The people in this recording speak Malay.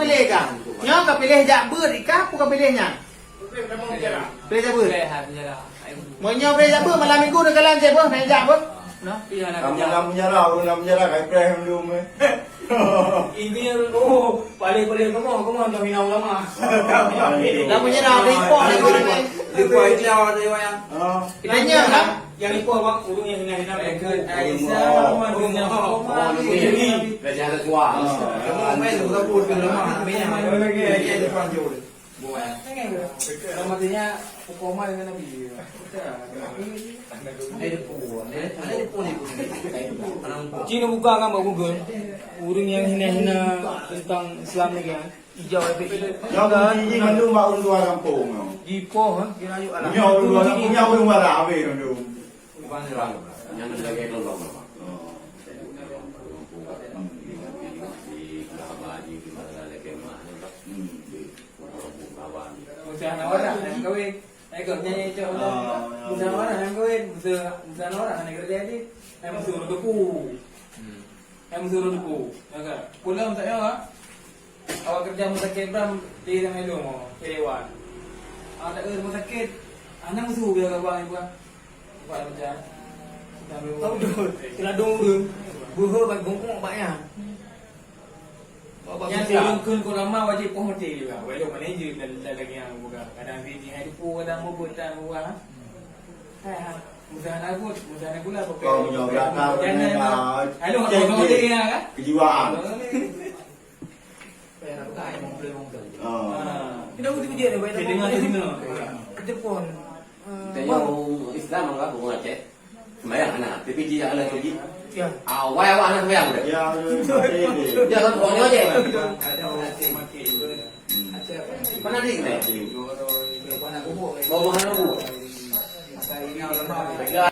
pilih kah? Nyo kah pilih jak beut ikah aku kah pilihnya? Pilih jak beut. Mau nyo pilih jak beut malam minggu dengan kalian je boh, naik jak boh. No. Kamu nak menyerah kayak Ibrahim dulu meh. Intinya paling kamu hantar minau lama. Dah punya dah report ni kau ni. Report itu awak tu yang. Kitanya kan? Yang report awak urung yang hina. Aisyah, urungnya. Kerja ada tua. Kamu main sudah pun lama. Banyak lagi ada panjul. Buat. Maksudnya hukuman dengan Nabi. Cina buka kan Mbak Google. Urung yang hina-hina tentang Islam ni kan. Hijau efek. Jangan ini kan lu mak urung luar kampung. Gipo kira ayu alam. Punya urung luar kampung, punya urung luar abe dulu. Bukan serang, yang lagi lolong apa? Usaha orang yang kawin. Ekor nyanyi coba. Usaha orang yang kawin, usaha orang yang kerja di. Yang suruh depu. Yang suruh depu. Agak. Pulang tak ya? Awak kerja rumah sakit Bram di Tangan Long, Kedewan. Awak tak kerja rumah sakit. Anak musuh biar kau bang buat. Buat macam. Tahu dah. Kena dong. Buho bagi bongkok banyak. Yang turun ke lama wajib penghorti juga. Wajib manager dan lagi yang buka. Kadang biji hari pu kadang bubut dan buah. Hai. Mudah nak buat, mudah nak gula. Kau punya belakang. Halo, kau dia kan? Kejiwaan. Tidak boleh dia ni. Kita dengar di sini. Kita pun. Tanya Islam apa bunga cek? Sembayang anak, tapi dia ada lagi. Ya. Awal anak sembayang dah. Ya, Dia kan orang aja. Ada orang mati. Mana dia ni? Mana kubur. Bawa mana bu? Ini orang